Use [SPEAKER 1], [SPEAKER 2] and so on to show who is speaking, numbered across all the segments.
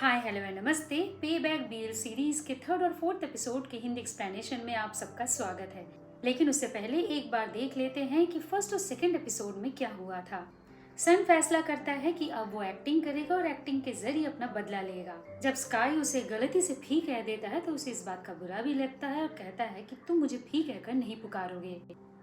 [SPEAKER 1] Hi hello and नमस्ते। पे back BL series के थर्ड और फोर्थ एपिसोड के हिंदी एक्सप्लेनेशन में आप सबका स्वागत है। लेकिन उससे पहले एक बार देख लेते हैं कि फर्स्ट और सेकंड एपिसोड में क्या हुआ था। सन फैसला करता है कि अब वो एक्टिंग करेगा और एक्टिंग के जरिए अपना बदला लेगा। जब स्काई उसे गलती से फी कह देता है तो उसे इस बात का बुरा भी लगता है और कहता है कि तुम मुझे फी कहकर नहीं पुकारोगे।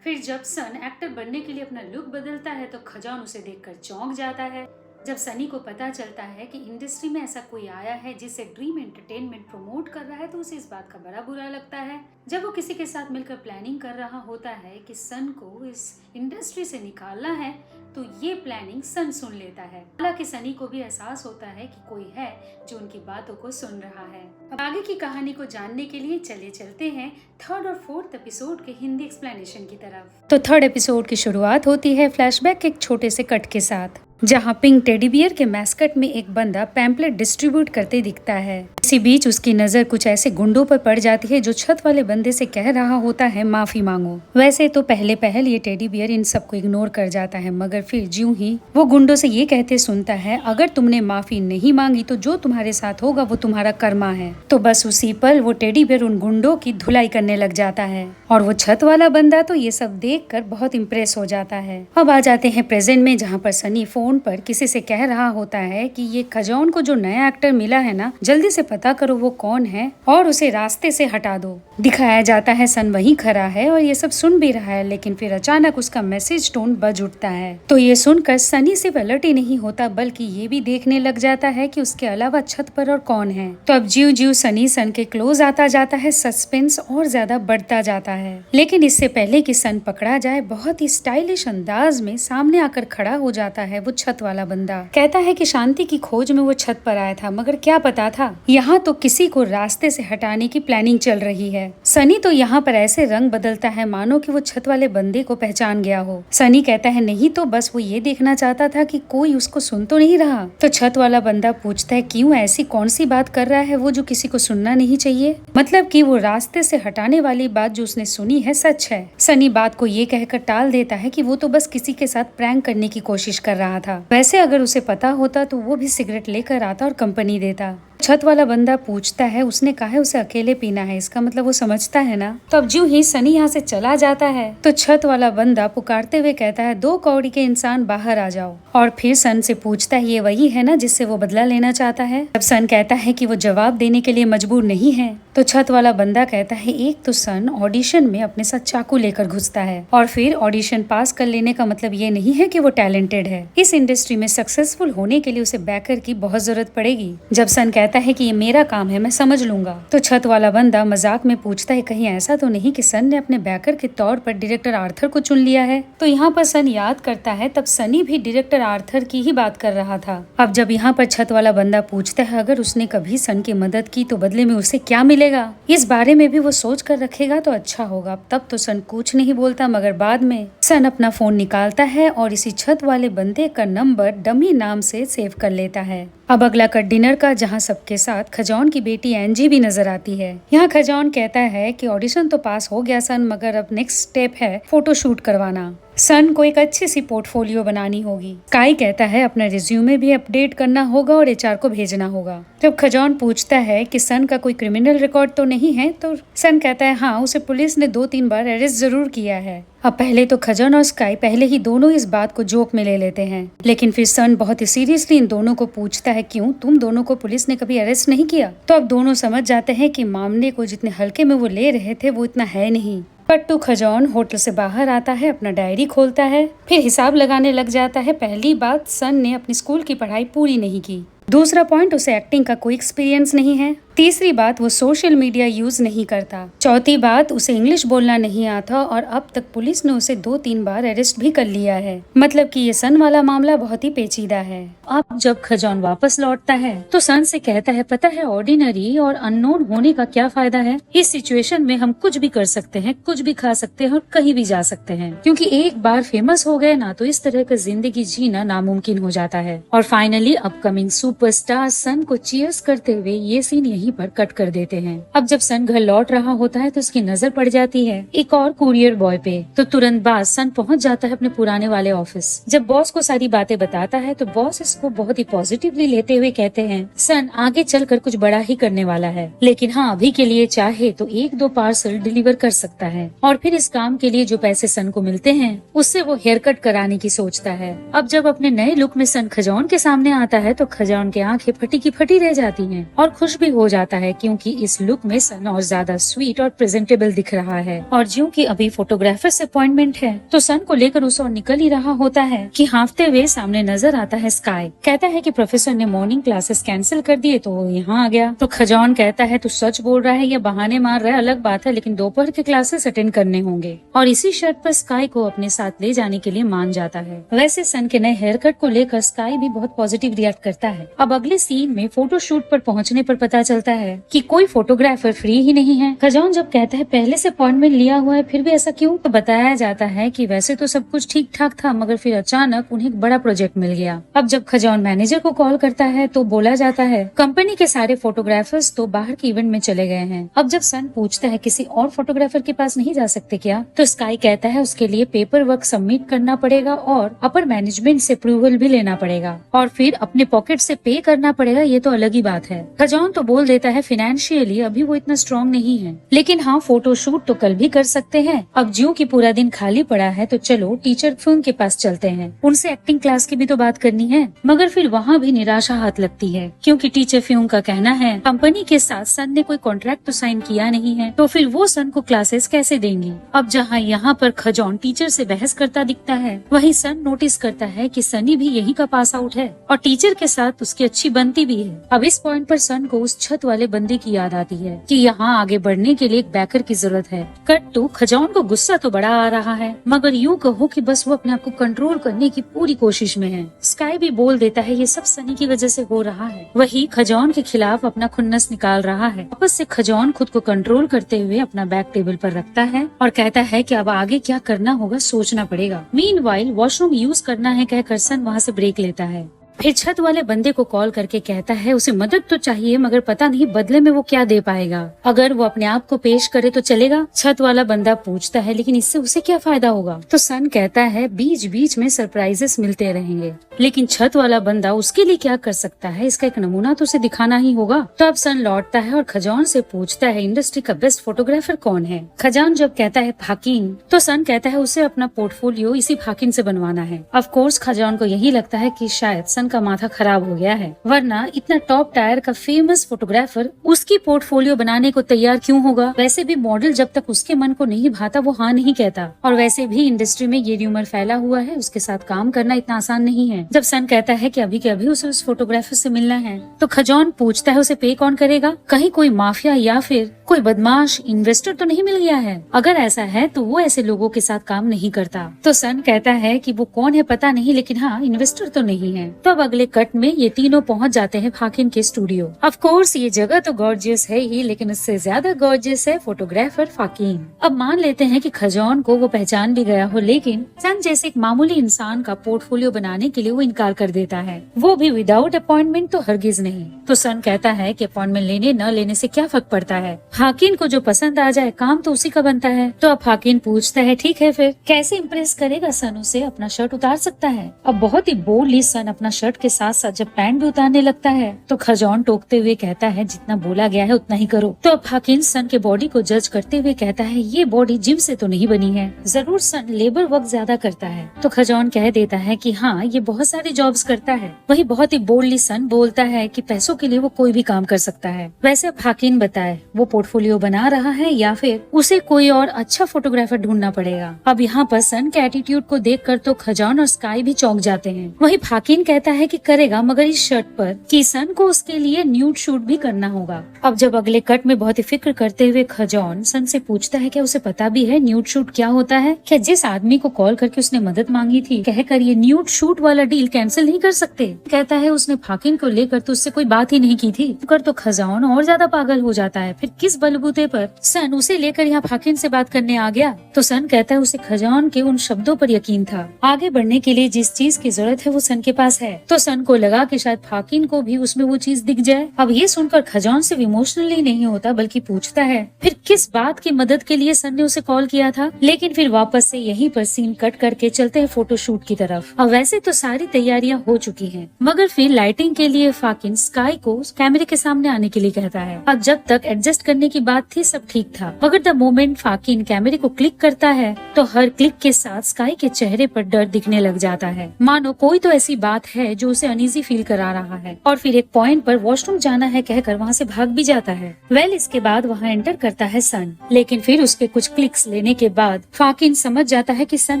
[SPEAKER 1] फिर जब सन एक्टर बनने के लिए अपना लुक बदलता है तो खजान उसे देखकर चौंक जाता है। जब सनी को पता चलता है कि इंडस्ट्री में ऐसा कोई आया है जिसे ड्रीम एंटरटेनमेंट प्रमोट कर रहा है तो उसे इस बात का बड़ा बुरा लगता है। जब वो किसी के साथ मिलकर प्लानिंग कर रहा होता है कि सन को इस इंडस्ट्री से निकालना है तो ये प्लानिंग सन सुन लेता है। हालांकि सनी को भी एहसास होता है कि कोई है जो उनकी बातों को सुन रहा है। अब आगे की कहानी को जानने के लिए चलते हैं थर्ड और फोर्थ एपिसोड के हिंदी एक्सप्लेनेशन की तरफ। तो थर्ड एपिसोड की शुरुआत होती है फ्लैशबैक के एक छोटे से कट के साथ, जहाँ पिंक टेडी बियर के मैस्कट में एक बंदा पैम्पलेट डिस्ट्रीब्यूट करते दिखता है। इसी बीच उसकी नजर कुछ ऐसे गुंडों पर पड़ जाती है जो छत वाले बंदे से कह रहा होता है माफी मांगो। वैसे तो पहले पहल ये टेडी बियर इन सबको इग्नोर कर जाता है, मगर फिर ज्यों ही वो गुंडों से ये कहते सुनता है अगर तुमने माफी नहीं मांगी तो जो तुम्हारे साथ होगा वो तुम्हारा कर्मा है। तो बस उसी पल वो टेडी बियर उन गुंडों की धुलाई करने लग जाता है और वो छत वाला बंदा तो ये सब देख कर बहुत इम्प्रेस हो जाता है। अब आ जाते हैं प्रेजेंट में, जहाँ पर सनी फोन पर किसी से कह रहा होता है कि ये खजौन को जो नया एक्टर मिला है ना, जल्दी से पता करो वो कौन है और उसे रास्ते से हटा दो। दिखाया जाता है सन वहीं खड़ा है और ये सब सुन भी रहा है, लेकिन फिर अचानक उसका मैसेज टोन बज उठता है। तो ये सुनकर सनी सिर्फ अलर्ट ही नहीं होता बल्कि ये भी देखने लग जाता है कि उसके अलावा छत पर और कौन है। तो अब ज्यों ज्यों सनी सन के क्लोज आता जाता है सस्पेंस और ज्यादा बढ़ता जाता है। लेकिन इससे पहले कि सन पकड़ा जाए, बहुत ही स्टाइलिश अंदाज में सामने आकर खड़ा हो जाता है वो छत वाला बंदा। कहता है कि शांति की खोज में वो छत पर आया था, मगर क्या पता था यहाँ तो किसी को रास्ते से हटाने की प्लानिंग चल रही है। सनी तो यहाँ पर ऐसे रंग बदलता है मानो कि वो छत वाले बंदे को पहचान गया हो। सनी कहता है नहीं तो बस वो ये देखना चाहता था कि कोई उसको सुन तो नहीं रहा। तो छत वाला बंदा पूछता है क्यों, ऐसी कौन सी बात कर रहा है वो जो किसी को सुनना नहीं चाहिए? मतलब कि वो रास्ते से हटाने वाली बात जो उसने सुनी है सच है। सनी बात को ये कहकर टाल देता है कि वो तो बस किसी के साथ प्रैंक करने की कोशिश कर रहा था। वैसे अगर उसे पता होता तो वो भी सिगरेट लेकर आता और कंपनी देता। छत वाला बंदा पूछता है उसने कहा है उसे अकेले पीना है, इसका मतलब वो समझता है ना। तो अब ज्यों ही सनी यहाँ से चला जाता है तो छत वाला बंदा पुकारते हुए कहता है 2 कौड़ी के इंसान बाहर आ जाओ। और फिर सन से पूछता है ये वही है ना जिससे वो बदला लेना चाहता है। अब सन कहता है कि वो जवाब देने के लिए मजबूर नहीं है। तो छत वाला बंदा कहता है एक तो सन ऑडिशन में अपने साथ चाकू लेकर घुसता है और फिर ऑडिशन पास कर लेने का मतलब ये नहीं है कि वो टैलेंटेड है। इस इंडस्ट्री में सक्सेसफुल होने के लिए उसे बैकर की बहुत जरूरत पड़ेगी। जब सन कहता है कि ये मेरा काम है, मैं समझ लूंगा, तो छत वाला बंदा मजाक में पूछता है कहीं ऐसा तो नहीं कि सन ने अपने बैकर के तौर पर डायरेक्टर आर्थर को चुन लिया है। तो यहाँ पर सन याद करता है तब सनी भी डायरेक्टर आर्थर की ही बात कर रहा था। अब जब यहाँ पर छत वाला बंदा पूछता है अगर उसने कभी सन की मदद की तो बदले में उसे क्या मिलेगा, इस बारे में भी वो सोच कर रखेगा तो अच्छा होगा। तब तो सन कुछ नहीं बोलता, मगर बाद में सन अपना फोन निकालता है और इसी छत वाले बंदे का नंबर डमी नाम से सेव कर लेता है। अब अगला कट डिनर का, जहाँ सबके साथ खजौन की बेटी एंजी भी नजर आती है। यहाँ खजौन कहता है कि ऑडिशन तो पास हो गया सन, मगर अब नेक्स्ट स्टेप है फोटो शूट करवाना। सन को एक अच्छी सी पोर्टफोलियो बनानी होगी। स्काई कहता है अपना रिज्यूमे भी अपडेट करना होगा और एचआर को भेजना होगा। जब खजौन पूछता है कि सन का कोई क्रिमिनल रिकॉर्ड तो नहीं है तो सन कहता है हाँ, उसे पुलिस ने 2-3 बार अरेस्ट जरूर किया है। अब पहले तो खजौन और स्काई पहले ही दोनों इस बात को जोक में ले लेते हैं, लेकिन फिर सन बहुत ही सीरियसली इन दोनों को पूछता है क्यों तुम दोनों को पुलिस ने कभी अरेस्ट नहीं किया? तो अब दोनों समझ जाते हैं कि मामले को जितने हल्के में वो ले रहे थे वो इतना है नहीं। पट्टू खजौन होटल से बाहर आता है, अपना डायरी खोलता है, फिर हिसाब लगाने लग जाता है। पहली बात, सन ने अपनी स्कूल की पढ़ाई पूरी नहीं की। दूसरा पॉइंट, उसे एक्टिंग का कोई एक्सपीरियंस नहीं है। तीसरी बात, वो सोशल मीडिया यूज नहीं करता। चौथी बात, उसे इंग्लिश बोलना नहीं आता और अब तक पुलिस ने उसे 2-3 बार अरेस्ट भी कर लिया है। मतलब कि ये सन वाला मामला बहुत ही पेचीदा है। अब जब खजौन वापस लौटता है तो सन से कहता है पता है ऑर्डिनरी और अननोन होने का क्या फायदा है? इस सिचुएशन में हम कुछ भी कर सकते हैं, कुछ भी खा सकते हैं और कहीं भी जा सकते हैं, क्योंकि एक बार फेमस हो गए ना तो इस तरह का जिंदगी जीना नामुमकिन हो जाता है। और फाइनली अपकमिंग सुपरस्टार सन को चीयर्स करते हुए ये सीन यहीं यहीं पर कट कर देते हैं। अब जब सन घर लौट रहा होता है तो उसकी नजर पड़ जाती है एक और कुरियर बॉय पे। तो तुरंत बाद सन पहुंच जाता है अपने पुराने वाले ऑफिस। जब बॉस को सारी बातें बताता है तो बॉस इसको बहुत ही पॉजिटिवली लेते हुए कहते हैं सन आगे चलकर कुछ बड़ा ही करने वाला है, लेकिन हाँ अभी के लिए चाहे तो 1-2 पार्सल डिलीवर कर सकता है। और फिर इस काम के लिए जो पैसे सन को मिलते हैं उससे वो हेयर कट कराने की सोचता है। अब जब अपने नए लुक में सन खजौन के सामने आता है तो खजौन की आंखें फटी की फटी रह जाती हैं और खुश भी हो जाता है क्योंकि इस लुक में सन और ज्यादा स्वीट और प्रेजेंटेबल दिख रहा है। और ज्यों कि अभी फोटोग्राफर से अपॉइंटमेंट है तो सन को लेकर उसे और निकल ही रहा होता है कि हाँफते हुए सामने नजर आता है स्काई। कहता है कि प्रोफेसर ने मॉर्निंग क्लासेस कैंसिल कर दिए तो वो यहाँ आ गया। तो खजौन कहता है तू सच बोल रहा है या बहाने मार रहा है अलग बात है, लेकिन दोपहर के क्लासेस अटेंड करने होंगे। और इसी शर्त पर स्काई को अपने साथ ले जाने के लिए मान जाता है। वैसे सन के नए हेयर कट को लेकर स्काई भी बहुत पॉजिटिव रिएक्ट करता है। अब अगले सीन में फोटो शूट पर पहुंचने पर पता चलता है कि कोई फोटोग्राफर फ्री ही नहीं है। खजौन जब कहता है पहले से अपॉइंटमेंट लिया हुआ है फिर भी ऐसा क्यों, तो बताया जाता है कि वैसे तो सब कुछ ठीक ठाक था मगर फिर अचानक उन्हें एक बड़ा प्रोजेक्ट मिल गया। अब जब खजौन मैनेजर को कॉल करता है तो बोला जाता है कंपनी के सारे फोटोग्राफर्स तो बाहर के इवेंट में चले गए हैं। अब जब सन पूछता है किसी और फोटोग्राफर के पास नहीं जा सकते क्या, तो स्काई कहता है उसके लिए पेपर वर्क सबमिट करना पड़ेगा और अपर मैनेजमेंट से अप्रूवल भी लेना पड़ेगा और फिर अपने पॉकेट से पे करना पड़ेगा, ये तो अलग ही बात है। खजौन तो बोल देता है फाइनेंशियली अभी वो इतना स्ट्रॉन्ग नहीं है, लेकिन हाँ फोटो शूट तो कल भी कर सकते हैं। अब ज्यों की पूरा दिन खाली पड़ा है तो चलो टीचर फ्यून के पास चलते हैं, उनसे एक्टिंग क्लास की भी तो बात करनी है। मगर फिर वहाँ भी निराशा हाथ लगती है क्योंकि टीचर फ्यून का कहना है कंपनी के साथ सन ने कोई कॉन्ट्रैक्ट तो साइन किया नहीं है, तो फिर वो सन को क्लासेस कैसे देंगी। अब जहाँ यहाँ पर खजौन टीचर से बहस करता दिखता है वहीं सन नोटिस करता है कि सनी भी यहीं का पास आउट है और टीचर के साथ उसकी अच्छी बनती भी है। अब इस पॉइंट पर सन को उस छत वाले बंदे की याद आती है कि यहाँ आगे बढ़ने के लिए एक बैकर की जरूरत है। कट टू खजौन को गुस्सा तो बड़ा आ रहा है मगर यूँ कहो कि बस वो अपने आप को कंट्रोल करने की पूरी कोशिश में है। स्काई भी बोल देता है ये सब सनी की वजह से हो रहा है, वही खजौन के खिलाफ अपना खुन्नस निकाल रहा है। वापस से खजौन खुद को कंट्रोल करते हुए अपना बैग टेबल पर रखता है और कहता है कि अब आगे क्या करना होगा सोचना पड़ेगा। मीनवाइल वॉशरूम यूज करना है कहकर सन वहाँ से ब्रेक लेता है। फिर छत वाले बंदे को कॉल करके कहता है उसे मदद तो चाहिए मगर पता नहीं बदले में वो क्या दे पाएगा, अगर वो अपने आप को पेश करे तो चलेगा। छत वाला बंदा पूछता है लेकिन इससे उसे क्या फायदा होगा, तो सन कहता है बीच बीच में सरप्राइजेस मिलते रहेंगे। लेकिन छत वाला बंदा उसके लिए क्या कर सकता है, इसका एक नमूना तो उसे दिखाना ही होगा। तो अब सन लौटता है और खजौन से पूछता है इंडस्ट्री का बेस्ट फोटोग्राफर कौन है। खजौन जब कहता है फाकिन तो सन कहता है उसे अपना पोर्टफोलियो इसी फाकिन से बनवाना है। ऑफ कोर्स खजौन को यही लगता है कि शायद सन का माथा खराब हो गया है, वरना इतना टॉप टायर का फेमस फोटोग्राफर उसकी पोर्टफोलियो बनाने को तैयार क्यों होगा। वैसे भी मॉडल जब तक उसके मन को नहीं भाता वो हाँ नहीं कहता, और वैसे भी इंडस्ट्री में ये र्यूमर फैला हुआ है उसके साथ काम करना इतना आसान नहीं है। जब सन कहता है कि अभी के अभी उसे उस फोटोग्राफर से मिलना है तो खजौन पूछता है उसे पे कौन करेगा, कहीं कोई माफिया या फिर कोई बदमाश इन्वेस्टर तो नहीं मिल गया है। अगर ऐसा है तो वो ऐसे लोगों के साथ काम नहीं करता। तो सन कहता है कि वो कौन है पता नहीं, लेकिन हाँ इन्वेस्टर तो नहीं है। तो अब अगले कट में ये तीनों पहुंच जाते हैं फाकिन के स्टूडियो। ऑफ कोर्स ये जगह तो गॉर्जियस है ही, लेकिन उससे ज्यादा गॉर्जियस है फोटोग्राफर फाकिन। अब मान लेते हैं कि खजौन को वो पहचान भी गया हो, लेकिन सन जैसे एक मामूली इंसान का पोर्टफोलियो बनाने के लिए वो इनकार कर देता है, वो भी विदाउट अपॉइंटमेंट तो हरगिज नहीं। तो सन कहता है कि अपॉइंटमेंट लेने न लेने से क्या फर्क पड़ता है, फाकिन को जो पसंद आ जाए काम तो उसी का बनता है। तो अब फाकिन पूछता है ठीक है फिर कैसे इम्प्रेस करेगा सन उसे, अपना शर्ट उतार सकता है। अब बहुत ही बोल्डली सन अपना शर्ट के साथ साथ जब पैंट भी उतारने लगता है तो खजौन टोकते हुए कहता है जितना बोला गया है उतना ही करो। तो अब फाकिन सन के बॉडी को जज करते हुए कहता है ये बॉडी जिम से तो नहीं बनी है, जरूर सन लेबर वर्क ज्यादा करता है। तो खजौन कह देता है कि हाँ ये बहुत सारे जॉब्स करता है। वही बहुत ही बोल्डली सन बोलता है कि पैसों के लिए वो कोई भी काम कर सकता है। वैसे फाकिन बताए वो पोर्टफोलियो बना रहा है या फिर उसे कोई और अच्छा फोटोग्राफर ढूंढना पड़ेगा। अब यहाँ पर सन के एटीट्यूड को देखकर तो खजौन और स्काई भी चौंक जाते हैं। वही फाकिन कहता है कि करेगा मगर इस शर्ट पर कि सन को उसके लिए न्यूड शूट भी करना होगा। अब जब अगले कट में बहुत ही फिक्र करते हुए खजौन सन से पूछता है क्या उसे पता भी है न्यूड शूट क्या होता है, क्या जिस आदमी को कॉल करके उसने मदद मांगी थी कहकर ये न्यूड शूट वाला डील कैंसिल नहीं कर सकते। कहता है उसने फाकिन को लेकर तो उससे कोई बात ही नहीं की थी। कर तो खजौन और ज्यादा पागल हो जाता है, फिर किस इस बलबूते पर सन उसे लेकर यहाँ फाकिन से बात करने आ गया तो सन कहता है उसे खजान के उन शब्दों पर यकीन था। आगे बढ़ने के लिए जिस चीज की जरूरत है वो सन के पास है। तो सन को लगा कि शायद फाकिन को भी उसमें वो चीज दिख जाए। अब ये सुनकर खजान सिर्फ इमोशनली नहीं होता बल्कि पूछता है फिर किस बात की मदद के लिए सन ने उसे कॉल किया था। लेकिन फिर वापस से यहीं पर सीन कट करके चलते हैं फोटोशूट की तरफ। अब वैसे तो सारी तैयारियां हो चुकी हैं, मगर फिर लाइटिंग के लिए फाकिन स्काई को कैमरे के सामने आने के लिए कहता है। अब जब तक एडजस्ट करने की बात थी सब ठीक था, मगर द मोमेंट फाकिन कैमरे को क्लिक करता है तो हर क्लिक के साथ स्काई के चेहरे पर डर दिखने लग जाता है, मानो कोई तो ऐसी बात है जो उसे अनईजी फील करा रहा है। और फिर एक पॉइंट पर वॉशरूम जाना है कहकर वहाँ से भाग भी जाता है। इसके बाद वहाँ एंटर करता है सन, लेकिन फिर उसके कुछ क्लिक्स लेने के बाद फाकिन समझ जाता है कि सन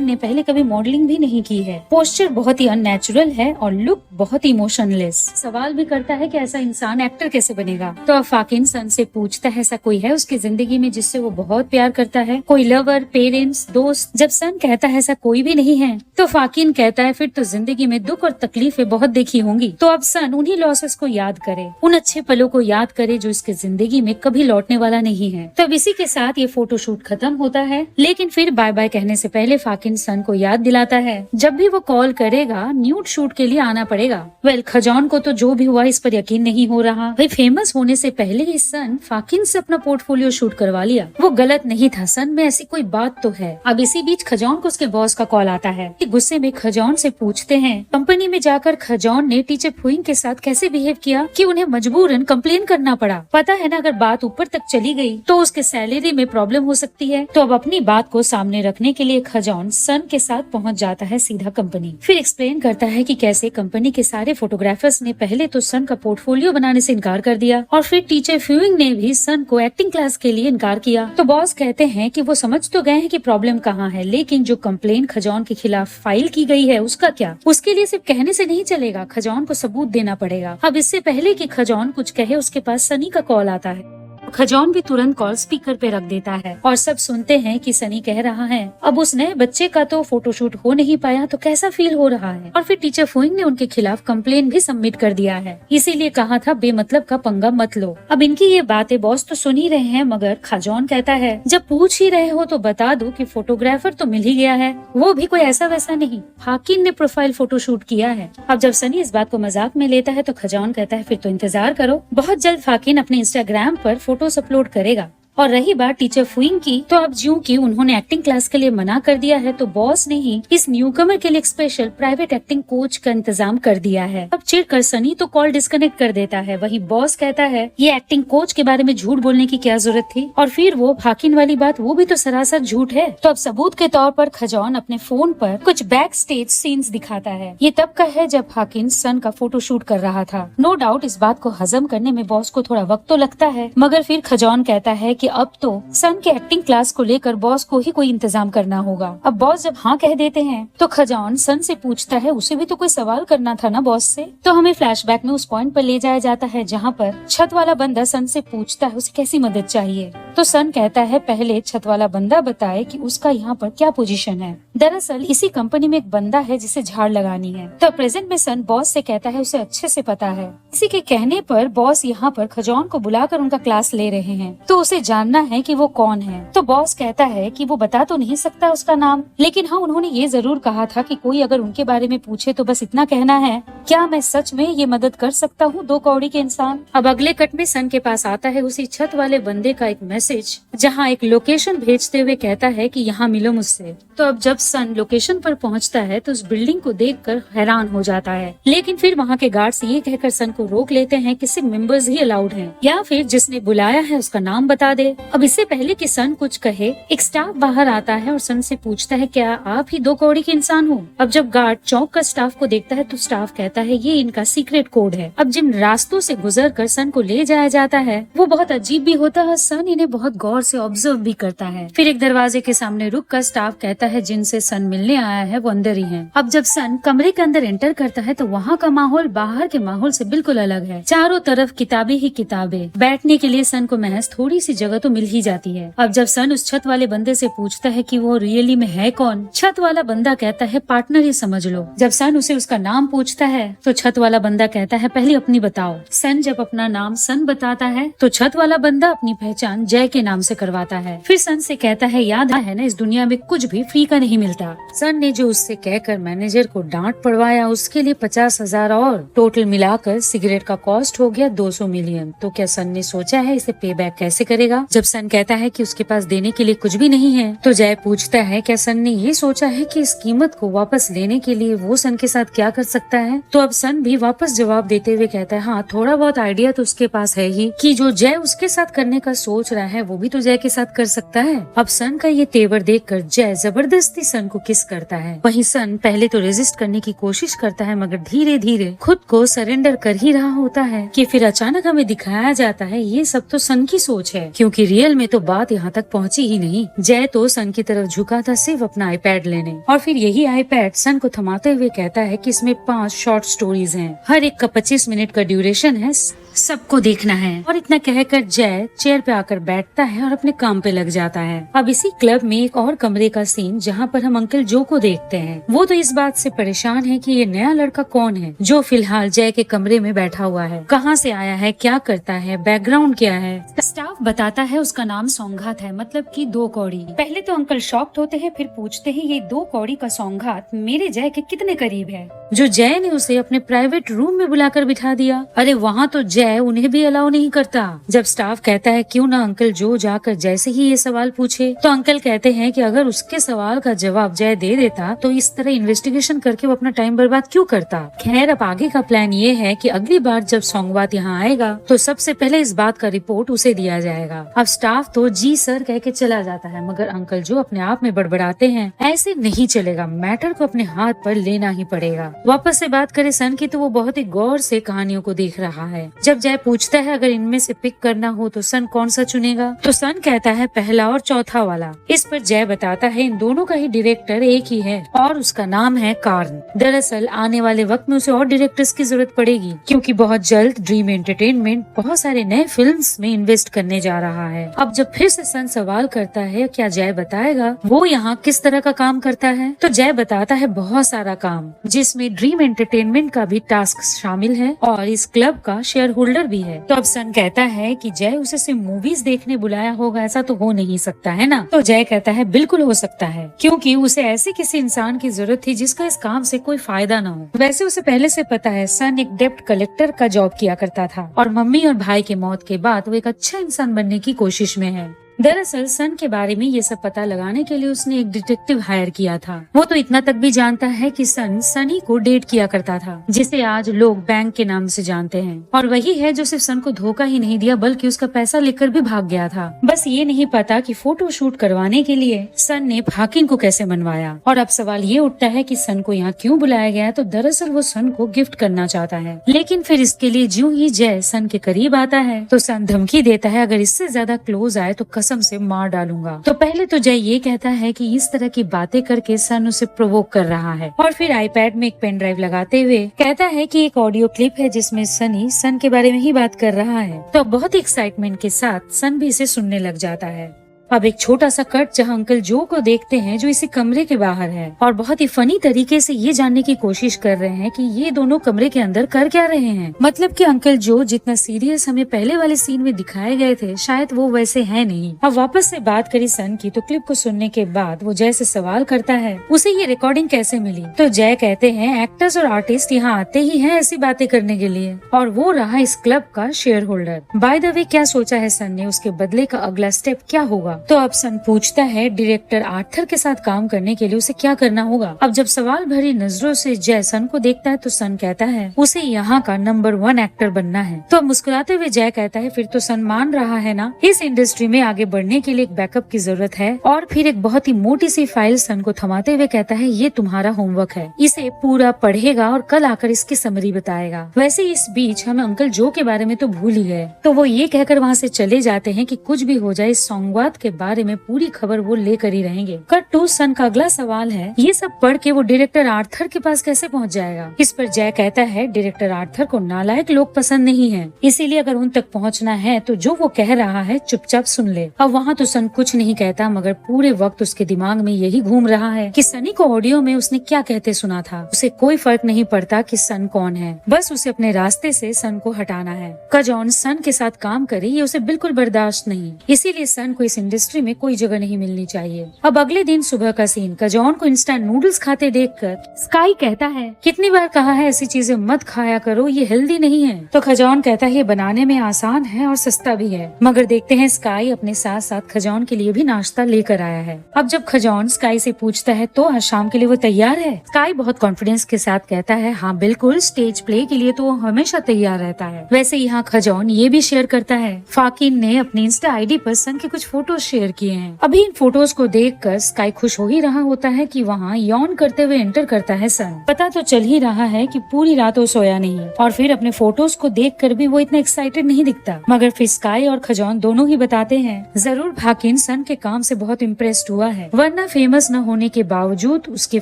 [SPEAKER 1] ने पहले कभी मॉडलिंग भी नहीं की है। पोस्चर बहुत ही अननेचुरल है और लुक बहुत ही इमोशनलेस। सवाल भी करता है कि ऐसा इंसान एक्टर कैसे बनेगा। तो अब फाकिन सन से पूछता है ऐसा कोई है उसकी जिंदगी में जिससे वो बहुत प्यार करता है, कोई लवर, पेरेंट्स, दोस्त। जब सन कहता है ऐसा कोई भी नहीं है तो फाकिन कहता है फिर तो जिंदगी में दुख और तकलीफें बहुत देखी होंगी। तो अब सन उन्हीं लॉसेस को याद करे, उन अच्छे पलों को याद करे जो इसके जिंदगी में कभी लौटने वाला नहीं है। तब इसी के साथ ये फोटोशूट खत्म होता है। लेकिन फिर बाय बाय कहने से पहले फाकिन सन को याद दिलाता है जब भी वो कॉल करेगा न्यूड शूट के लिए आना पड़ेगा। खजान को तो जो भी हुआ इस पर यकीन नहीं हो रहा। भाई फेमस होने से पहले ही सन फाकिन से अपना पोर्टफोलियो शूट करवा लिया। वो गलत नहीं था, सन में ऐसी कोई बात तो है। अब इसी बीच खजान को उसके बॉस का कॉल आता है। गुस्से में खजान से पूछते हैं कंपनी में जाकर खजान ने टीचर फुइंग के साथ कैसे बिहेव किया कि उन्हें मजबूरन कंप्लेन करना पड़ा। पता है ना अगर बात ऊपर तक चली गई तो उसके सैलरी में प्रॉब्लम हो सकती है। तो अब अपनी बात को सामने रखने के लिए खजान सन के साथ पहुंच जाता है सीधा कंपनी। फिर एक्सप्लेन करता है कि कैसे कंपनी के सारे फोटोग्राफर्स ने पहले तो सन का पोर्टफोलियो बनाने से इनकार कर दिया और फिर टीचर फ्यूइंग ने भी सन को एक्टिंग क्लास के लिए इनकार किया। तो बॉस कहते हैं कि वो समझ तो गए हैं कि प्रॉब्लम कहाँ है, लेकिन जो कंप्लेन खजान के खिलाफ फाइल की गई है उसका क्या। उसके लिए सिर्फ कहने से नहीं चलेगा, खजान को सबूत देना पड़ेगा। अब इससे पहले कि खजान कुछ कहे उसके पास सनी का कॉल आता है। खजान भी तुरंत कॉल स्पीकर पे रख देता है और सब सुनते हैं कि सनी कह रहा है अब उस नए बच्चे का तो फोटोशूट हो नहीं पाया तो कैसा फील हो रहा है। और फिर टीचर फुइंग ने उनके खिलाफ कंप्लेन भी सबमिट कर दिया है, इसीलिए कहा था बेमतलब का पंगा मत लो। अब इनकी ये बातें बॉस तो सुन ही रहे हैं, मगर खजान कहता है जब पूछ ही रहे हो तो बता दो कि फोटोग्राफर तो मिल ही गया है, वो भी कोई ऐसा वैसा नहीं, फाकिन ने प्रोफाइल फोटोशूट किया है। अब जब सनी इस बात को मजाक में लेता है तो खजान कहता है फिर तो इंतजार करो, बहुत जल्द फाकिन अपने इंस्टाग्राम पर फोटोज अपलोड करेगा। और रही बात टीचर फुइंग की, तो अब ज्यों कि उन्होंने एक्टिंग क्लास के लिए मना कर दिया है तो बॉस ने ही इस न्यूकमर के लिए एक स्पेशल प्राइवेट एक्टिंग कोच का इंतजाम कर दिया है। अब चिढ़कर सनी तो कॉल डिस्कनेक्ट कर देता है। वही बॉस कहता है ये एक्टिंग कोच के बारे में झूठ बोलने की क्या जरूरत थी, और फिर वो फाकिन वाली बात वो भी तो सरासर झूठ है। तो अब सबूत के तौर पर खजान अपने फोन पर कुछ बैक स्टेज सीन्स दिखाता है। ये तब का है जब फाकिन सन का फोटो शूट कर रहा था। नो डाउट इस बात को हजम करने में बॉस को थोड़ा वक्त तो लगता है, मगर फिर खजान कहता है कि अब तो सन के एक्टिंग क्लास को लेकर बॉस को ही कोई इंतजाम करना होगा। अब बॉस जब हाँ कह देते हैं तो खजान सन से पूछता है उसे भी तो कोई सवाल करना था ना बॉस से। तो हमें फ्लैशबैक में उस पॉइंट पर ले जाया जाता है जहाँ पर छत वाला बंदा सन से पूछता है उसे कैसी मदद चाहिए। तो सन कहता है पहले छत वाला बंदा बताए कि उसका यहाँ पर क्या पोजीशन है। दरअसल इसी कंपनी में एक बंदा है जिसे झाड़ लगानी है। तो प्रेजेंट में सन बॉस से कहता है उसे अच्छे से पता है। इसी के कहने पर बॉस यहाँ पर खजान को बुलाकर उनका क्लास ले रहे हैं। तो उसे जानना है कि वो कौन है। तो बॉस कहता है कि वो बता तो नहीं सकता उसका नाम, लेकिन हाँ उन्होंने ये जरूर कहा था कि कोई अगर उनके बारे में पूछे तो बस इतना कहना है क्या मैं सच में ये मदद कर सकता हूँ 2 कौड़ी के इंसान। अब अगले कट में सन के पास आता है उसी छत वाले बंदे का एक मैसेज, जहाँ एक लोकेशन भेजते हुए कहता है कि यहाँ मिलो मुझसे। तो अब जब सन लोकेशन पर पहुँचता है तो उस बिल्डिंग को देखकर हैरान हो जाता है, लेकिन फिर वहाँ के गार्ड्स ये कहकर सन को रोक लेते हैं कि सिर्फ मेंबर्स ही अलाउड हैं, या फिर जिसने बुलाया है उसका नाम बता दे। अब इससे पहले कि सन कुछ कहे एक स्टाफ बाहर आता है और सन से पूछता है क्या आप ही 2 कौड़ी के इंसान हो। अब जब गार्ड चौक का स्टाफ को देखता है तो स्टाफ कहता है ये इनका सीक्रेट कोड है। अब जिन रास्तों से गुजर कर सन को ले जाया जाता है वो बहुत अजीब भी होता है। सन इन्हें बहुत गौर से ऑब्जर्व भी करता है। फिर एक दरवाजे के सामने रुक कर स्टाफ कहता है जिनसे सन मिलने आया है वो अंदर ही है। अब जब सन कमरे के अंदर एंटर करता है तो वहाँ का माहौल बाहर के माहौल से बिल्कुल अलग है। चारों तरफ किताबें ही किताबें। बैठने के लिए सन को महज थोड़ी सी जगह जगह तो मिल ही जाती है। अब जब सन उस छत वाले बंदे से पूछता है कि वो रियली में है कौन, छत वाला बंदा कहता है पार्टनर ही समझ लो। जब सन उसे उसका नाम पूछता है तो छत वाला बंदा कहता है पहले अपनी बताओ। सन जब अपना नाम सन बताता है तो छत वाला बंदा अपनी पहचान जय के नाम से करवाता है। फिर सन से कहता है याद है ना, इस दुनिया में कुछ भी फ्री का नहीं मिलता। सन ने जो उससे कहकर मैनेजर को डांट पड़वाया उसके लिए 50,000 और टोटल मिलाकर सिगरेट का कॉस्ट हो गया 200 मिलियन। तो क्या सन ने सोचा है इसे पे बैक कैसे करेगा? जब सन कहता है कि उसके पास देने के लिए कुछ भी नहीं है तो जय पूछता है क्या सन ने ये सोचा है कि इस कीमत को वापस लेने के लिए वो सन के साथ क्या कर सकता है? तो अब सन भी वापस जवाब देते हुए कहता है हाँ, थोड़ा बहुत आइडिया तो उसके पास है ही कि जो जय उसके साथ करने का सोच रहा है वो भी तो जय के साथ कर सकता है। अब सन का ये तेवर देखकर जय जबरदस्ती सन को किस करता है। वहीं सन पहले तो रेजिस्ट करने की कोशिश करता है मगर धीरे धीरे खुद को सरेंडर कर ही रहा होता है कि फिर अचानक हमें दिखाया जाता है ये सब तो सन की सोच है, क्योंकि रियल में तो बात यहाँ तक पहुँची ही नहीं। जय तो सन की तरफ झुका था सिर्फ अपना आईपैड लेने, और फिर यही आईपैड सन को थमाते हुए कहता है कि इसमें 5 शॉर्ट स्टोरीज हैं, हर एक का 25 मिनट का ड्यूरेशन है, सबको देखना है। और इतना कहकर जय चेयर पे आकर बैठता है और अपने काम पे लग जाता है। अब इसी क्लब में एक और कमरे का सीन जहाँ पर हम अंकल जो को देखते हैं। वो तो इस बात से परेशान है कि ये नया लड़का कौन है जो फिलहाल जय के कमरे में बैठा हुआ है, कहाँ से आया है, क्या करता है, बैकग्राउंड क्या है। स्टाफ बताता है उसका नाम सौंगात है, मतलब कि 2 कौड़ी। पहले तो अंकल शॉक्ड होते हैं, फिर पूछते हैं ये 2 कौड़ी का सौंगात मेरे जय के कितने करीब है, जो जय ने उसे अपने प्राइवेट रूम में बुलाकर बिठा दिया। अरे वहाँ तो जय उन्हें भी अलाउ नहीं करता। जब स्टाफ कहता है क्यों ना अंकल जो जाकर जैसे ही ये सवाल पूछे, तो अंकल कहते हैं कि अगर उसके सवाल का जवाब जय दे देता तो इस तरह इन्वेस्टिगेशन करके वो अपना टाइम बर्बाद क्यों करता। खैर अब आगे का प्लान ये है कि अगली बार जब सौंगवात यहाँ आएगा तो सबसे पहले इस बात का रिपोर्ट उसे दिया जाएगा। अब स्टाफ तो जी सर कह के चला जाता है, मगर अंकल जो अपने आप में बड़बड़ाते हैं ऐसे नहीं चलेगा, मैटर को अपने हाथ पर लेना ही पड़ेगा। वापस से बात करे सन की तो वो बहुत ही गौर से कहानियों को देख रहा है। जब जय पूछता है अगर इनमें से पिक करना हो तो सन कौन सा चुनेगा, तो सन कहता है पहला और चौथा वाला। इस पर जय बताता है इन दोनों का ही डायरेक्टर एक ही है और उसका नाम है कार्न। दरअसल आने वाले वक्त में उसे और डायरेक्टर्स की जरूरत पड़ेगी, क्योंकि बहुत जल्द ड्रीम एंटरटेनमेंट बहुत सारे नए फिल्म्स में इन्वेस्ट करने जा रहा है। अब जब फिर से सन सवाल करता है क्या जय बताएगा वो यहाँ किस तरह का काम करता है, तो जय बताता है बहुत सारा काम जिसमें ड्रीम एंटरटेनमेंट का भी टास्क शामिल है और इस क्लब का शेयर होल्डर भी है। तो अब सन कहता है कि जय उसे सिर्फ मूवीज देखने बुलाया होगा, ऐसा तो हो नहीं सकता है ना। तो जय कहता है बिल्कुल हो सकता है, क्योंकि उसे ऐसे किसी इंसान की जरूरत थी जिसका इस काम से कोई फायदा न हो। वैसे उसे पहले से पता है सन एक डेप्ट कलेक्टर का जॉब किया करता था और मम्मी और भाई के मौत के बाद वो एक अच्छा इंसान बनने की कोशिश में है। दरअसल सन के बारे में ये सब पता लगाने के लिए उसने एक डिटेक्टिव हायर किया था। वो तो इतना तक भी जानता है कि सन सनी को डेट किया करता था, जिसे आज लोग बैंक के नाम से जानते हैं, और वही है जो सिर्फ सन को धोखा ही नहीं दिया बल्कि उसका पैसा लेकर भी भाग गया था। बस ये नहीं पता कि फोटो शूट करवाने के लिए सन ने हाकिम को कैसे मनवाया। और अब सवाल ये उठता है कि सन को यहाँ क्यों बुलाया गया, तो दरअसल वो सन को गिफ्ट करना चाहता है, लेकिन फिर इसके लिए ज्यों ही जय सन के करीब आता है तो सन धमकी देता है अगर इससे ज्यादा क्लोज आए तो कसम से मार डालूंगा। तो पहले तो जय ये कहता है कि इस तरह की बातें करके सन उसे प्रोवोक कर रहा है, और फिर आईपैड में एक पेन ड्राइव लगाते हुए कहता है कि एक ऑडियो क्लिप है जिसमें सनी सन के बारे में ही बात कर रहा है। तो बहुत ही एक्साइटमेंट के साथ सन भी इसे सुनने लग जाता है। अब एक छोटा सा कट जहां अंकल जो को देखते हैं जो इसी कमरे के बाहर है, और बहुत ही फनी तरीके से ये जानने की कोशिश कर रहे हैं कि ये दोनों कमरे के अंदर कर क्या रहे हैं। मतलब कि अंकल जो जितना सीरियस हमें पहले वाले सीन में दिखाए गए थे शायद वो वैसे है नहीं। अब वापस से बात करी सन की तो क्लिप को सुनने के बाद वो जय से सवाल करता है उसे ये रिकॉर्डिंग कैसे मिली। तो जय कहते हैं एक्टर्स और आर्टिस्ट यहाँ आते ही हैं ऐसी बातें करने के लिए, और वो रहा इस क्लब का share holder. By the way क्या सोचा है सन ने, उसके बदले का अगला स्टेप क्या होगा। तो अब सन पूछता है डायरेक्टर आर्थर के साथ काम करने के लिए उसे क्या करना होगा। अब जब सवाल भरी नजरों से जय सन को देखता है तो सन कहता है उसे यहाँ का नंबर 1 एक्टर बनना है। तो मुस्कुराते हुए जय कहता है फिर तो सन मान रहा है ना, इस इंडस्ट्री में आगे बढ़ने के लिए एक बैकअप की जरूरत है। और फिर एक बहुत ही मोटी सी फाइल सन को थमाते हुए कहता है ये तुम्हारा होमवर्क है, इसे पूरा पढ़ेगा और कल आकर इसकी समरी बताएगा। वैसे इस बीच हमें अंकल जो के बारे में तो भूल ही गए, तो वो ये कहकर वहाँ से चले जाते हैं कि कुछ भी हो जाए इस सौंगवात के बारे में पूरी खबर वो लेकर ही रहेंगे। कट टू सन का अगला सवाल है, ये सब पढ़ के वो डायरेक्टर आर्थर के पास कैसे पहुंच जाएगा। इस पर जय कहता है डायरेक्टर आर्थर को नालायक लोग पसंद नहीं है, इसीलिए अगर उन तक पहुंचना है तो जो वो कह रहा है चुपचाप सुन ले। अब वहाँ तो सन कुछ नहीं कहता, मगर पूरे वक्त उसके दिमाग में यही घूम रहा है कि सनी को ऑडियो में उसने क्या कहते सुना था। उसे कोई फर्क नहीं पड़ता कि सन कौन है, बस उसे अपने रास्ते से सन को हटाना है। कजॉन सन के साथ काम करे ये उसे बिल्कुल बर्दाश्त नहीं, इसीलिए सन को इस इंडस्ट्री में कोई जगह नहीं मिलनी चाहिए। अब अगले दिन सुबह का सीन, कजॉन को इंस्टेंट नूडल्स खाते देखकर स्काई कहता है, कितनी बार कहा है ऐसी चीजें मत खाया करो, ये हेल्दी नहीं है। तो खजॉन कहता है ये बनाने में आसान है और सस्ता भी है। मगर देखते हैं स्काई अपने साथ साथ खजॉन के लिए भी नाश्ता लेकर आया है। अब जब खजॉन स्काई से पूछता है तो आज शाम के लिए वो तैयार है, स्काई बहुत कॉन्फिडेंस के साथ कहता है हाँ बिल्कुल, स्टेज प्ले के लिए तो वो हमेशा तैयार रहता है। वैसे यहाँ खजॉन ये भी शेयर करता है, फाकिन ने अपनी इंस्टा आईडी पर सन के कुछ फोटोज शेयर किए हैं। अभी इन फोटोज को देखकर स्काई खुश हो ही रहा होता है कि वहाँ यौन करते हुए एंटर करता है सन। पता तो चल ही रहा है कि पूरी रात वो सोया नहीं, और फिर अपने फोटोज को देखकर भी वो इतना एक्साइटेड नहीं दिखता। मगर फिर स्काई और खजॉन दोनों ही बताते हैं जरूर फाकिन सन के काम से बहुत इम्प्रेस्ड हुआ है, वरना फेमस न होने के बावजूद उसके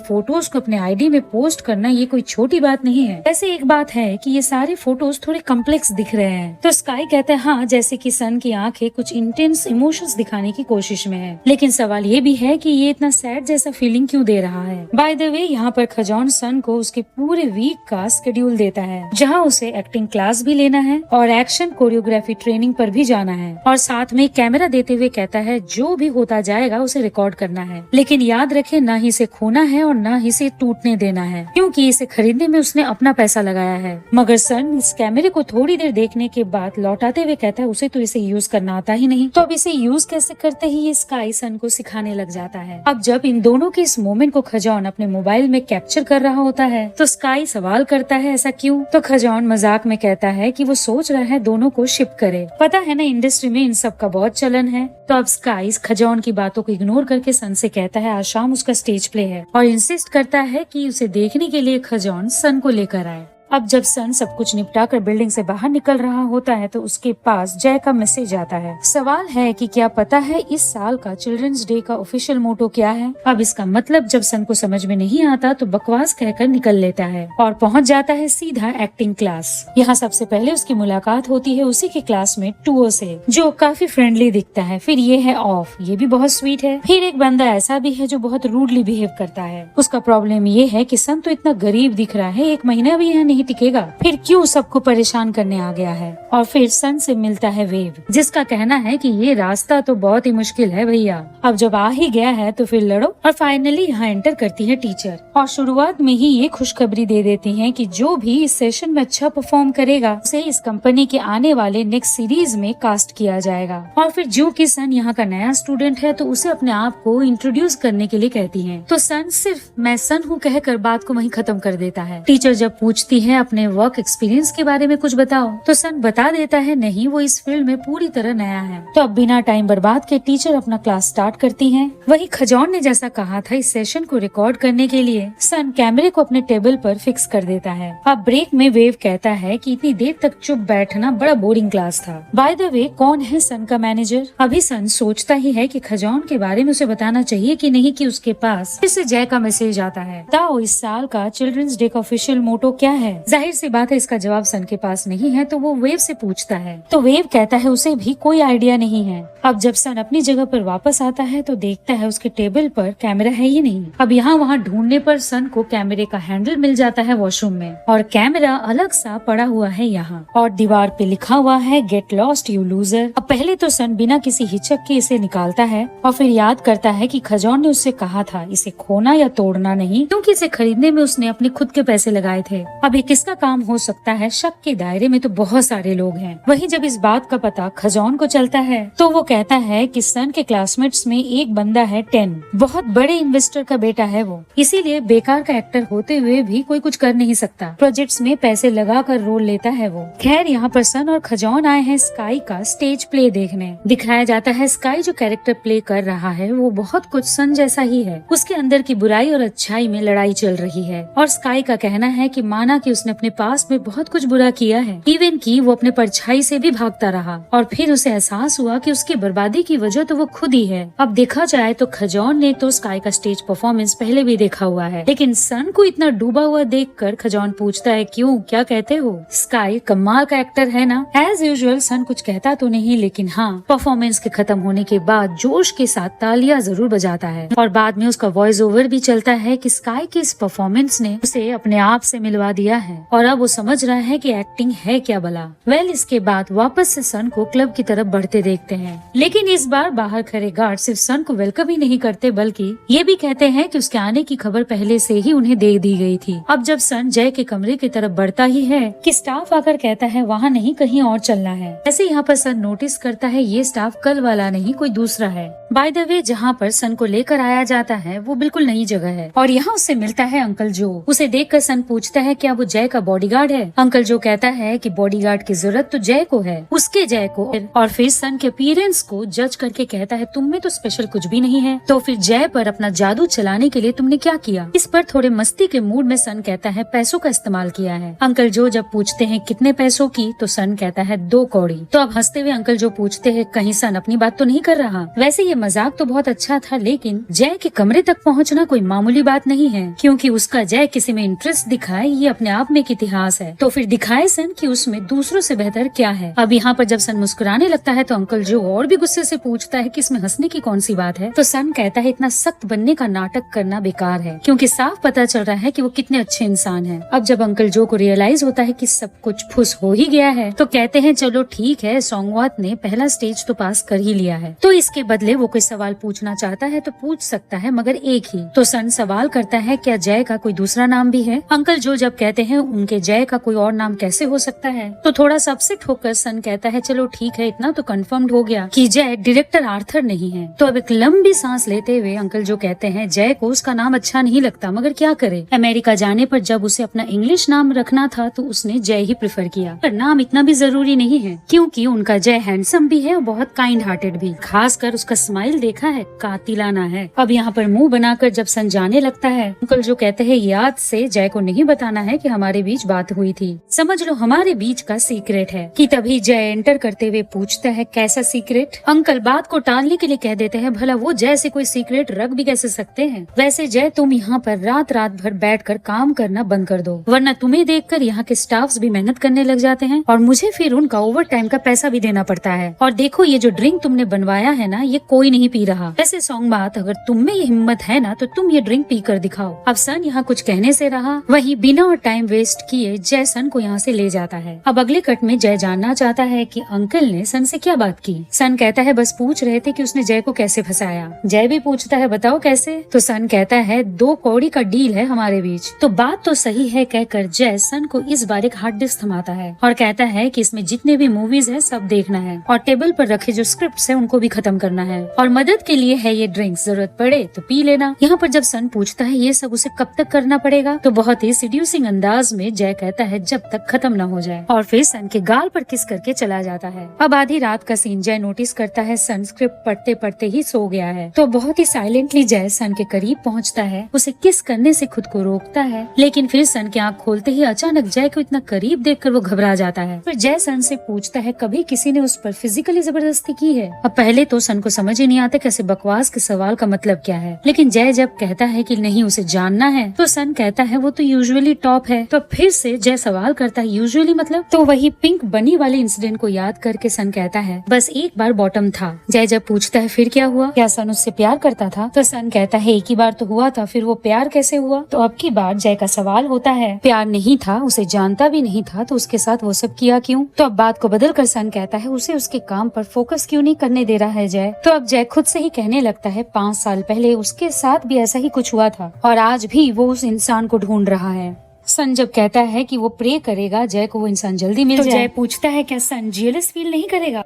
[SPEAKER 1] फोटोज को अपने आईडी में पोस्ट करना ये कोई छोटी बात नहीं है। वैसे एक बात है कि ये सारे फोटोज थोड़े कॉम्प्लेक्स दिख रहे हैं। तो स्काई कहते हैं हाँ, जैसे कि सन की आंखें कुछ इंटेंस इमोशंस दिखाने की कोशिश में है, लेकिन सवाल ये भी है कि ये इतना सैड जैसा फीलिंग क्यों दे रहा है। बाय द वे यहाँ पर खजॉन सन को उसके पूरे वीक का शेड्यूल देता है, जहाँ उसे एक्टिंग क्लास भी लेना है और एक्शन कोरियोग्राफी ट्रेनिंग पर भी जाना है, और साथ में कैमरा देते हुए कहता है जो भी होता जाएगा उसे रिकॉर्ड करना है, लेकिन याद रखे न ही इसे खोना है और न ही इसे टूटने देना है, क्योंकि इसे खरीदने में उसने अपना पैसा लगाया है। मगर सन इस कैमरे को थोड़ी देर देखने के बाद लौटाते हुए कहता है उसे तो इसे यूज करना आता ही नहीं, तो अब इसे यूज कैसे करते ही ये स्काई सन को सिखाने लग जाता है। अब जब इन दोनों के इस मोमेंट को खजॉन अपने मोबाइल में कैप्चर कर रहा होता है तो स्काई सवाल करता है ऐसा क्यों। तो खजॉन मजाक में कहता है कि वो सोच रहा है दोनों को शिप करे, पता है ना इंडस्ट्री में इन सब का बहुत चलन है। तो अब स्काई खजॉन की बातों को इग्नोर करके सन से कहता है आज शाम उसका स्टेज प्ले है, और इंसिस्ट करता है कि उसे देखने के लिए खजॉन सन को लेकर आए। अब जब सन सब कुछ निपटा कर बिल्डिंग से बाहर निकल रहा होता है तो उसके पास जय का मैसेज आता है। सवाल है कि क्या पता है इस साल का चिल्ड्रंस डे का ऑफिशियल मोटो क्या है। अब इसका मतलब जब सन को समझ में नहीं आता तो बकवास कहकर निकल लेता है और पहुंच जाता है सीधा एक्टिंग क्लास। यहाँ सबसे पहले उसकी मुलाकात होती है उसी के क्लासमेट टूओ से, जो काफी फ्रेंडली दिखता है। फिर ये है ऑफ, ये भी बहुत स्वीट है। फिर एक बंदा ऐसा भी है जो बहुत रूडली बिहेव करता है। उसका प्रॉब्लम ये है कि सन तो इतना गरीब दिख रहा है, एक महीना भी यहाँ नहीं टिकेगा, फिर क्यों सबको परेशान करने आ गया है। और फिर सन से मिलता है वेव, जिसका कहना है कि ये रास्ता तो बहुत ही मुश्किल है भैया, अब जब आ ही गया है तो फिर लड़ो। और फाइनली यहाँ एंटर करती है टीचर, और शुरुआत में ही ये खुशखबरी दे देती है कि जो भी इस सेशन में अच्छा परफॉर्म करेगा उसे इस कंपनी के आने वाले नेक्स्ट सीरीज में कास्ट किया जाएगा। और फिर जो कि सन यहाँ का नया स्टूडेंट है तो उसे अपने आप को इंट्रोड्यूस करने के लिए कहती है, तो सन सिर्फ मैं सन हूँ कहकर बात को वहीं खत्म कर देता है। टीचर जब पूछती है अपने वर्क एक्सपीरियंस के बारे में कुछ बताओ, तो सन बता देता है नहीं, वो इस फील्ड में पूरी तरह नया है। तो अब बिना टाइम बर्बाद के टीचर अपना क्लास स्टार्ट करती हैं। वही खजौन ने जैसा कहा था, इस सेशन को रिकॉर्ड करने के लिए सन कैमरे को अपने टेबल पर फिक्स कर देता है। अब ब्रेक में वेव कहता है कि इतनी देर तक चुप बैठना बड़ा बोरिंग क्लास था। बाय द वे कौन है सन का मैनेजर। अभी सन सोचता ही है कि खजौन के बारे में उसे बताना चाहिए कि नहीं, कि उसके पास फिर से जय का मैसेज आता है, बताओ इस साल का चिल्ड्रंस डे का ऑफिशियल मोटो क्या है। जाहिर सी बात है इसका जवाब सन के पास नहीं है, तो वो वेव से पूछता है। तो वेव कहता है उसे भी कोई आइडिया नहीं है। अब जब सन अपनी जगह पर वापस आता है तो देखता है उसके टेबल पर कैमरा है ही नहीं। अब यहाँ वहाँ ढूंढने पर सन को कैमरे का हैंडल मिल जाता है वॉशरूम में, और कैमरा अलग सा पड़ा हुआ है यहाँ, और दीवार पे लिखा हुआ है गेट लॉस्ट यू लूजर। अब पहले तो सन बिना किसी हिचक के इसे निकालता है, और फिर याद करता है कि खजौन ने उससे कहा था इसे खोना या तोड़ना नहीं, क्योंकि इसे खरीदने में उसने अपने खुद के पैसे लगाए थे। अब ये किसका काम हो सकता है, शक के दायरे में तो बहुत सारे लोग हैं। वहीं जब इस बात का पता खजौन को चलता है तो वो कहता है कि सन के क्लासमेट्स में एक बंदा है 10, बहुत बड़े इन्वेस्टर का बेटा है वो, इसीलिए बेकार का एक्टर होते हुए भी कोई कुछ कर नहीं सकता, प्रोजेक्ट्स में पैसे लगा कर रोल लेता है वो। खैर यहाँ पर सन और खजौन आए हैं स्काई का स्टेज प्ले देखने। दिखाया जाता है स्काई जो कैरेक्टर प्ले कर रहा है वो बहुत कुछ सन जैसा ही है। उसके अंदर की बुराई और अच्छाई में लड़ाई चल रही है, और स्काई का कहना है कि माना कि उसने अपने पास्ट में बहुत कुछ बुरा किया है, इवन कि वो अपने परछाई से भी भागता रहा। और फिर उसे एहसास हुआ कि उसकी बर्बादी की वजह तो वो खुद ही है। अब देखा जाए तो खजौन ने तो स्काई का स्टेज परफॉर्मेंस पहले भी देखा हुआ है, लेकिन सन को इतना डूबा हुआ देखकर खजौन पूछता है, क्यों, क्या कहते हो? स्काई कमाल का एक्टर है ना। एज यूजुअल सन कुछ कहता तो नहीं, लेकिन हाँ, परफॉर्मेंस के खत्म होने के बाद जोश के साथ तालियां जरूर बजाता है। और बाद में उसका वॉइस ओवर भी चलता है कि स्काई की इस परफॉर्मेंस ने उसे अपने आप से मिलवा दिया है और अब वो समझ रहा है कि एक्टिंग है क्या भला। इसके बाद वापस से सन को क्लब की तरफ बढ़ते देखते हैं, लेकिन इस बार बाहर खड़े गार्ड सिर्फ सन को वेलकम ही नहीं करते, बल्कि ये भी कहते हैं कि उसके आने की खबर पहले से ही उन्हें दे दी गई थी। अब जब सन जय के कमरे की तरफ बढ़ता ही है कि स्टाफ आकर कहता है वहाँ नहीं, कहीं और चलना है। ऐसे यहाँ पर सन नोटिस करता है ये स्टाफ कल वाला नहीं, कोई दूसरा है। बाय द वे, जहाँ पर सन को लेकर आया जाता है वो बिल्कुल नई जगह है और यहाँ उससे मिलता है अंकल जो। उसे देखकर सन पूछता है क्या वो जय का बॉडीगार्ड है। अंकल जो कहता है कि बॉडीगार्ड की जरूरत तो जय को है, उसके जय को। और फिर सन के अपीयरेंस को जज करके कहता है तुम में तो स्पेशल कुछ भी नहीं है, तो फिर जय पर अपना जादू चलाने के लिए तुमने क्या किया? इस पर थोड़े मस्ती के मूड में सन कहता है पैसों का इस्तेमाल किया है। अंकल जो जब पूछते हैं कितने पैसों की, तो सन कहता है 2 कौड़ी। तो अब हंसते हुए अंकल जो पूछते हैं कहीं सन अपनी बात तो नहीं कर रहा? वैसे ये मजाक तो बहुत अच्छा था, लेकिन जय के कमरे तक पहुँचना कोई मामूली बात नहीं है, क्योंकि उसका जय किसी में इंटरेस्ट दिखाए ये अपने आप में एक इतिहास है। तो फिर दिखाए सन कि उसमें दूसरों से बेहतर क्या है। अब यहाँ पर जब सन मुस्कुराने लगता है तो अंकल जो और भी गुस्से से पूछता है कि इसमें हंसने की कौन सी बात है। तो सन कहता है इतना सख्त बनने का नाटक करना बेकार है, क्योंकि साफ पता चल रहा है कि वो कितने अच्छे इंसान हैं। अब जब अंकल जो को रियलाइज होता है कि सब कुछ फुस हो ही गया है, तो कहते हैं चलो ठीक है, सोंगवात ने पहला स्टेज तो पास कर ही लिया है, तो इसके बदले वो कोई सवाल पूछना चाहता है तो पूछ सकता है, मगर एक ही। तो सन सवाल करता है क्या जय का कोई दूसरा नाम भी है? अंकल जो जब कहते हैं उनके जय का कोई और नाम कैसे हो सकता है, तो थोड़ा सा अपसेट होकर सन कहता है चलो ठीक है, इतना तो कंफर्म्ड हो गया कि जय डायरेक्टर आर्थर नहीं है। तो अब एक लंबी सांस लेते हुए अंकल जो कहते हैं जय को उसका नाम अच्छा नहीं लगता, मगर क्या करे, अमेरिका जाने पर जब उसे अपना इंग्लिश नाम रखना था तो उसने जय ही प्रेफर किया। पर नाम इतना भी जरूरी नहीं है, क्योंकि उनका जय हैंडसम भी है और बहुत काइंड हार्टेड भी। खासकर उसका स्माइल देखा है, कातिलाना है। अब यहाँ पर मुंह बनाकर जब सन जाने लगता है, अंकल जो कहते हैं याद से जय को नहीं बताना है कि हमारे बीच बात हुई थी, समझ लो हमारे बीच का सीक्रेट है। कि तभी जय एंटर करते हुए पूछता है कैसा सीक्रेट? अंकल बात को टालने के लिए कह देते हैं भला वो जय से कोई सीक्रेट रख भी कैसे सकते हैं? वैसे जय तुम यहाँ पर रात भर बैठकर काम करना बंद कर दो, वरना तुम्हें देखकर यहाँ के स्टाफ्स भी मेहनत करने लग जाते हैं और मुझे फिर उनका ओवर टाइम का पैसा भी देना पड़ता है। और देखो ये जो ड्रिंक तुमने बनवाया है ना, ये कोई नहीं पी रहा। वैसे सॉन्ग बात, अगर तुम में ये हिम्मत है ना तो तुम ये ड्रिंक पी कर दिखाओ। अब सन यहाँ कुछ कहने से रहा, वही बिना और टाइम वेस्ट किए जय सन को यहाँ से ले जाता है। अब अगले कट में जय जानना चाहता है कि अंकल ने सन से क्या बात की। सन कहता है बस पूछ रहे थे कि उसने जय को कैसे फंसाया। जय भी पूछता है बताओ कैसे? तो सन कहता है 2 कौड़ी का डील है हमारे बीच। तो बात तो सही है कहकर जय सन को इस बार एक हार्ड डिस्क थमाता है और कहता है कि इसमें जितने भी मूवीज है सब देखना है और टेबल पर रखे जो स्क्रिप्ट है उनको भी खत्म करना है और मदद के लिए है ये ड्रिंक, जरूरत पड़े तो पी लेना। यहाँ पर जब सन पूछता है ये सब उसे कब तक करना पड़ेगा, तो बहुत ही सीड्यूसिंग अंदाज में जय कहता है जब तक खत्म न हो जाए, और फिर सन के गाल पर किस करके चला जाता है। अब आधी रात का सीन जय नोटिस करता है सन स्क्रिप्ट पढ़ते पढ़ते ही सो गया है, तो बहुत ही साइलेंटली जय सन के करीब पहुँचता है, उसे किस करने से खुद को रोकता है, लेकिन फिर सन की आँख खोलते ही अचानक जय को इतना करीब देखकर वो घबरा जाता है। फिर जय सन से पूछता है कभी किसी ने उस पर फिजिकली जबरदस्ती की है? अब पहले तो सन को समझ ही नहीं आता कैसे बकवास के सवाल का मतलब क्या है, लेकिन जय जब कहता है कि नहीं उसे जानना है, तो सन कहता है वो तो यूजुअली टॉप है। तो फिर से जय सवाल करता है यूजुअली मतलब? तो वही पिंक बनी वाले इंसिडेंट को याद करके सन कहता है बस एक बार बॉटम था। जय जब पूछता है फिर क्या हुआ, क्या सन उससे प्यार करता था? तो सन कहता है एक ही बार तो हुआ था, फिर वो प्यार कैसे हुआ? तो अब की बार जय का सवाल होता है प्यार नहीं था, उसे जानता भी नहीं था, तो उसके साथ वो सब किया क्यों? तो अब बात को बदल कर सन कहता है उसे उसके काम पर फोकस क्यों नहीं करने दे रहा है जय? तो अब जय खुद से ही कहने लगता है 5 साल पहले उसके साथ भी ऐसा ही कुछ हुआ था और आज भी वो उस इंसान को ढूंढ रहा है। सन जब कहता है कि वो प्रे करेगा जय को वो इंसान जल्दी मिल जाए, जय पूछता है क्या सन जेलस फील नहीं करेगा?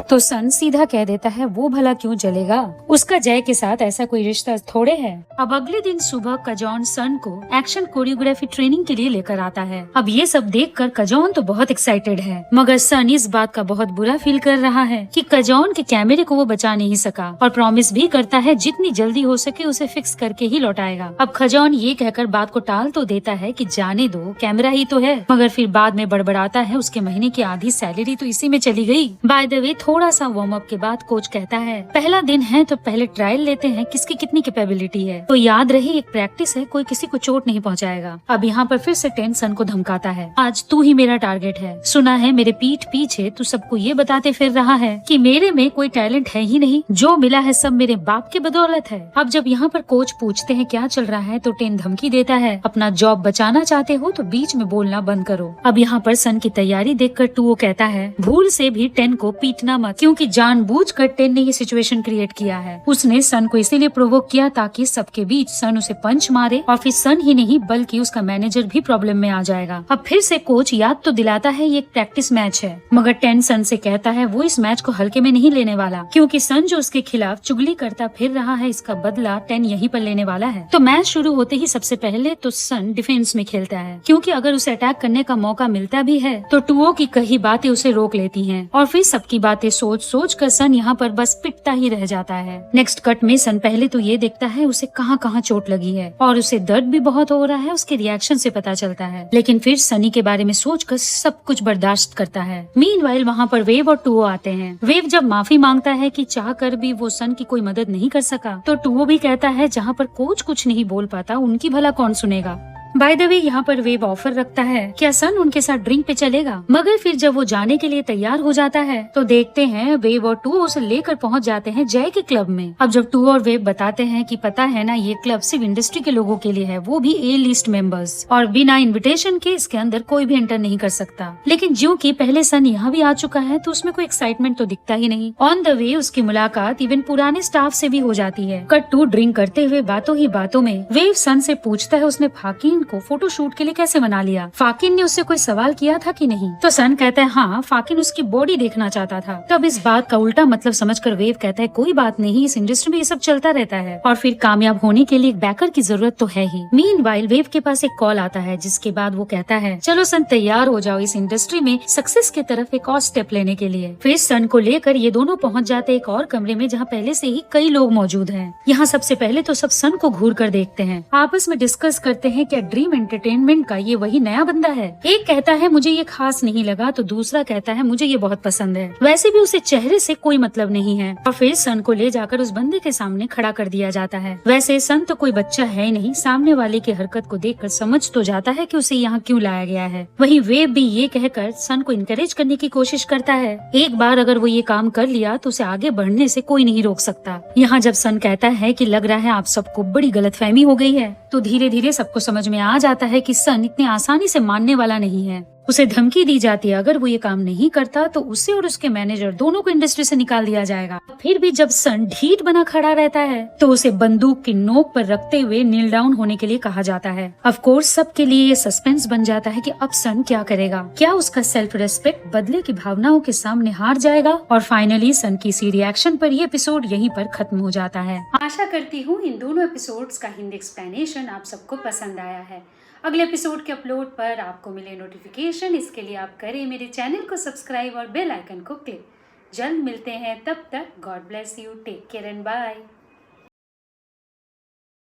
[SPEAKER 1] तो सन सीधा कह देता है वो भला क्यों जलेगा, उसका जय के साथ ऐसा कोई रिश्ता थोड़े है। अब अगले दिन सुबह कजॉन सन को एक्शन कोरियोग्राफी ट्रेनिंग के लिए लेकर आता है। अब ये सब देखकर कजॉन तो बहुत एक्साइटेड है, मगर सन इस बात का बहुत बुरा फील कर रहा है कि कजॉन के कैमरे को वो बचा नहीं सका, और प्रॉमिस भी करता है जितनी जल्दी हो सके उसे फिक्स करके ही लौटाएगा। अब कजॉन ये कहकर बात को टाल तो देता है कि जाने दो, कैमरा ही तो है, मगर फिर बाद में बड़बड़ाता है उसके महीने की आधी सैलरी तो इसी में चली गई। बाय द वे थोड़ा सा वार्म अप के बाद कोच कहता है पहला दिन है तो पहले ट्रायल लेते हैं किसकी कितनी कैपेबिलिटी है, तो याद रही एक प्रैक्टिस है, कोई किसी को चोट नहीं पहुंचाएगा। अब यहाँ पर फिर से टेन सन को धमकाता है, आज तू ही मेरा टारगेट है, सुना है मेरे पीठ पीछे तू सबको ये बताते फिर रहा है कि मेरे में कोई टैलेंट है ही नहीं, जो मिला है सब मेरे बाप की बदौलत है। अब जब यहाँ पर कोच पूछते हैं क्या चल रहा है तो टेन धमकी देता है, अपना जॉब बचाना चाहते हो तो बीच में बोलना बंद करो। अब यहाँ पर सन की तैयारी देखकर टूओ कहता है भूल से भी टेन को पीटना मत, क्योंकि जानबूझकर टेन ने ये सिचुएशन क्रिएट किया है। उसने सन को इसीलिए प्रोवोक किया ताकि सबके बीच सन उसे पंच मारे, और फिर सन ही नहीं बल्कि उसका मैनेजर भी प्रॉब्लम में आ जाएगा। अब फिर से कोच याद तो दिलाता है ये एक प्रैक्टिस मैच है, मगर टेन सन से कहता है वो इस मैच को हल्के में नहीं लेने वाला, क्योंकि सन जो उसके खिलाफ चुगली करता फिर रहा है इसका बदला टेन यहीं पर लेने वाला है। तो मैच शुरू होते ही सबसे पहले तो सन डिफेंस में खेलता है, क्योंकि अगर उसे अटैक करने का मौका मिलता भी है तो टूओ की कही बातें उसे रोक लेती हैं, और फिर सबकी बातें सोच सोच कर सन यहाँ पर बस पिटता ही रह जाता है। नेक्स्ट कट में सन पहले तो ये देखता है उसे कहाँ कहाँ चोट लगी है, और उसे दर्द भी बहुत हो रहा है, उसके रिएक्शन से पता चलता है, लेकिन फिर सनी के बारे में सोचकर सब कुछ बर्दाश्त करता है। मीनवाइल वहाँ पर वेव और टूओ आते हैं। वेव जब माफी मांगता है कि चाह कर भी वो सन की कोई मदद नहीं कर सका, तो टूओ भी कहता है जहाँ पर कोच कुछ नहीं बोल पाता उनकी भला कौन सुनेगा। बाय द वे यहाँ पर वेव ऑफर रखता है क्या सन उनके साथ ड्रिंक पे चलेगा, मगर फिर जब वो जाने के लिए तैयार हो जाता है तो देखते हैं वेव और टू उसे लेकर पहुँच जाते हैं जय के क्लब में। अब जब टू और वेव बताते हैं कि पता है ना ये क्लब सिर्फ इंडस्ट्री के लोगों के लिए है, वो भी ए लिस्ट मेंबर्स, और बिना इन्विटेशन के इसके अंदर कोई भी एंटर नहीं कर सकता। लेकिन ज्यों कि पहले सन यहाँ भी आ चुका है तो उसमें कोई एक्साइटमेंट तो दिखता ही नहीं। ऑन द वे उसकी मुलाकात इवन पुराने स्टाफ से भी हो जाती है। कट टू ड्रिंक करते हुए बातों ही बातों में वेव सन से पूछता है उसने फाकिन को फोटो शूट के लिए कैसे मना लिया, फाकिन ने उससे कोई सवाल किया था कि नहीं, तो सन कहता है हाँ फाकिन उसकी बॉडी देखना चाहता था। तब इस बात का उल्टा मतलब समझकर वेव कहता है कोई बात नहीं, इस इंडस्ट्री में ये सब चलता रहता है, और फिर कामयाब होने के लिए एक बैकर की जरूरत तो है ही। मीनवाइल वेव के पास एक कॉल आता है जिसके बाद वो कहता है चलो सन तैयार हो जाओ इस इंडस्ट्री में सक्सेस की तरफ एक और स्टेप लेने के लिए। फिर सन को लेकर ये दोनों पहुँच जाते एक और कमरे में जहाँ पहले से ही कई लोग मौजूद हैं। यहाँ सबसे पहले तो सब सन को घूर कर देखते हैं, आपस में डिस्कस करते हैं क्या ड्रीम एंटरटेनमेंट का ये वही नया बंदा है। एक कहता है मुझे ये खास नहीं लगा तो दूसरा कहता है मुझे ये बहुत पसंद है, वैसे भी उसे चेहरे से कोई मतलब नहीं है। और फिर सन को ले जाकर उस बंदे के सामने खड़ा कर दिया जाता है। वैसे सन तो कोई बच्चा है ही नहीं, सामने वाले की हरकत को देखकर समझ तो जाता है कि उसे यहाँ क्यों लाया गया है। वहीं वेव भी ये कहकर सन को इनकरेज करने की कोशिश करता है, एक बार अगर वो ये काम कर लिया तो उसे आगे बढ़ने से कोई नहीं रोक सकता। यहाँ जब सन कहता है कि लग रहा है आप सबको बड़ी गलतफहमी हो गई है, तो धीरे धीरे सबको समझ में आ जाता है कि सन इतनी आसानी से मानने वाला नहीं है। उसे धमकी दी जाती है अगर वो ये काम नहीं करता तो उसे और उसके मैनेजर दोनों को इंडस्ट्री से निकाल दिया जाएगा। फिर भी जब सन ढीठ बना खड़ा रहता है तो उसे बंदूक की नोक पर रखते हुए नील डाउन होने के लिए कहा जाता है। ऑफ कोर्स सबके लिए ये सस्पेंस बन जाता है कि अब सन क्या करेगा, क्या उसका सेल्फ रेस्पेक्ट बदले की भावनाओं के सामने हार जाएगा। और फाइनली सन की इसी रिएक्शन पर ये एपिसोड यहीं पर खत्म हो जाता है। आशा करती हूँ इन दोनों एपिसोड्स का हिंदी एक्सप्लेनेशन आप सबको पसंद आया है। अगले एपिसोड के अपलोड पर आपको मिले नोटिफिकेशन, इसके लिए आप करें मेरे चैनल को सब्सक्राइब और बेल आइकन को क्लिक। जल्द मिलते हैं, तब तक God bless you, take care and bye.